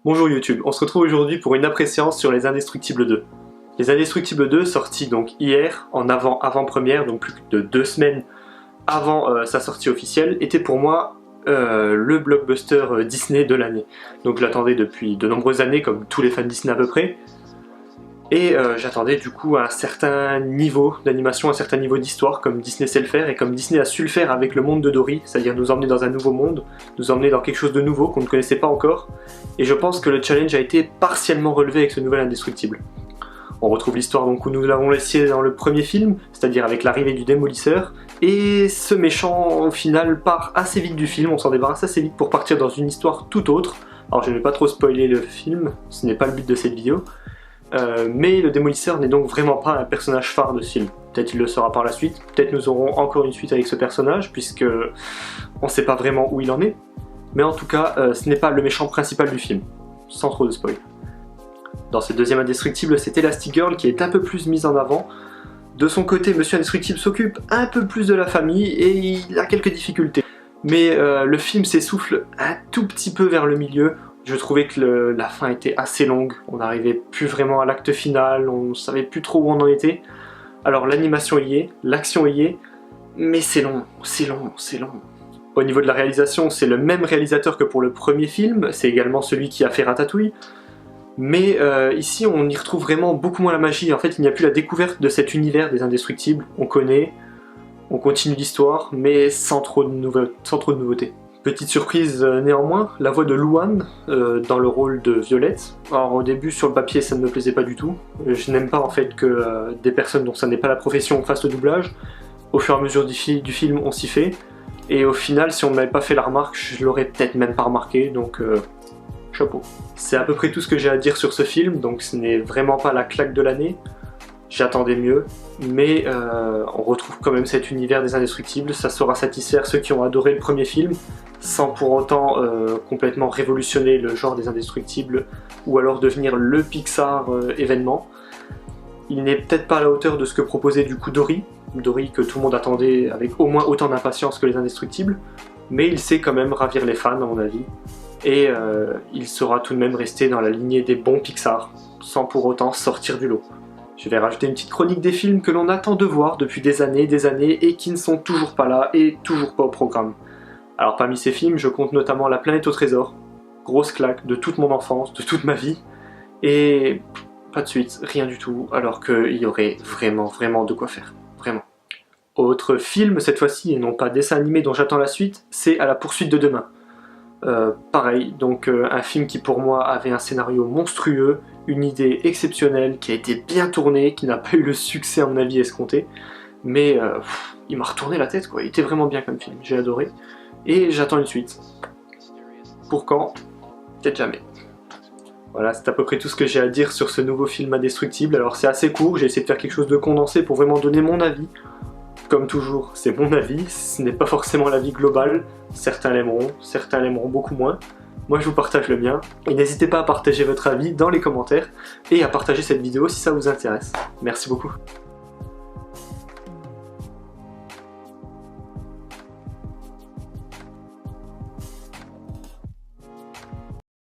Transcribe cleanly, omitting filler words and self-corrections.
Bonjour YouTube, on se retrouve aujourd'hui pour une après-séance sur Les Indestructibles 2. Les Indestructibles 2, sorti donc hier, en avant-première, donc plus de 2 semaines avant sa sortie officielle, était pour moi le blockbuster Disney de l'année. Donc je l'attendais depuis de nombreuses années, comme tous les fans Disney à peu près. Et j'attendais du coup un certain niveau d'animation, un certain niveau d'histoire, comme Disney sait le faire, et comme Disney a su le faire avec le monde de Dory, c'est-à-dire nous emmener dans un nouveau monde, nous emmener dans quelque chose de nouveau qu'on ne connaissait pas encore, et je pense que le challenge a été partiellement relevé avec ce nouvel Indestructible. On retrouve l'histoire donc où nous l'avons laissé dans le premier film, c'est-à-dire avec l'arrivée du Démolisseur, et ce méchant au final part assez vite du film, on s'en débarrasse assez vite pour partir dans une histoire tout autre. Alors je ne vais pas trop spoiler le film, ce n'est pas le but de cette vidéo. Mais le Démolisseur n'est donc vraiment pas un personnage phare de ce film. Peut-être il le sera par la suite, peut-être nous aurons encore une suite avec ce personnage, puisque on ne sait pas vraiment où il en est. Mais en tout cas, ce n'est pas le méchant principal du film, sans trop de spoil. Dans ce deuxième Indestructible, c'est Elastigirl qui est un peu plus mise en avant. De son côté, Monsieur Indestructible s'occupe un peu plus de la famille et il a quelques difficultés. Mais le film s'essouffle un tout petit peu vers le milieu. Je trouvais que la fin était assez longue, on n'arrivait plus vraiment à l'acte final, on ne savait plus trop où on en était. Alors l'animation y est, l'action y est, mais c'est long, c'est long, c'est long. Au niveau de la réalisation, c'est le même réalisateur que pour le premier film, c'est également celui qui a fait Ratatouille. Mais ici on y retrouve vraiment beaucoup moins la magie, en fait il n'y a plus la découverte de cet univers des Indestructibles, on connaît, on continue l'histoire, mais sans trop de nouveautés. Petite surprise néanmoins, la voix de Louane dans le rôle de Violette. Alors au début sur le papier ça ne me plaisait pas du tout. Je n'aime pas en fait que des personnes dont ça n'est pas la profession fassent le doublage. Au fur et à mesure du film on s'y fait. Et au final si on ne m'avait pas fait la remarque, je l'aurais peut-être même pas remarqué, donc chapeau. C'est à peu près tout ce que j'ai à dire sur ce film, donc ce n'est vraiment pas la claque de l'année. J'attendais mieux, mais on retrouve quand même cet univers des Indestructibles, ça saura satisfaire ceux qui ont adoré le premier film, sans pour autant complètement révolutionner le genre des Indestructibles, ou alors devenir le Pixar événement. Il n'est peut-être pas à la hauteur de ce que proposait du coup Dory que tout le monde attendait avec au moins autant d'impatience que les Indestructibles, mais il sait quand même ravir les fans à mon avis, et il saura tout de même rester dans la lignée des bons Pixar, sans pour autant sortir du lot. Je vais rajouter une petite chronique des films que l'on attend de voir depuis des années et qui ne sont toujours pas là et toujours pas au programme. Alors parmi ces films, je compte notamment La Planète au Trésor, grosse claque de toute mon enfance, de toute ma vie, et pas de suite, rien du tout, alors qu'il y aurait vraiment de quoi faire, vraiment. Autre film cette fois-ci, et non pas dessin animé dont j'attends la suite, c'est À la poursuite de demain. Pareil, donc un film qui pour moi avait un scénario monstrueux, une idée exceptionnelle, qui a été bien tournée, qui n'a pas eu le succès à mon avis escompté, mais il m'a retourné la tête quoi, il était vraiment bien comme film, j'ai adoré, et j'attends une suite. Pour quand? Peut-être jamais. Voilà, c'est à peu près tout ce que j'ai à dire sur ce nouveau film Indestructible. Alors c'est assez court, j'ai essayé de faire quelque chose de condensé pour vraiment donner mon avis. Comme toujours, c'est mon avis, ce n'est pas forcément l'avis global, certains l'aimeront beaucoup moins. Moi je vous partage le mien, et n'hésitez pas à partager votre avis dans les commentaires, et à partager cette vidéo si ça vous intéresse. Merci beaucoup.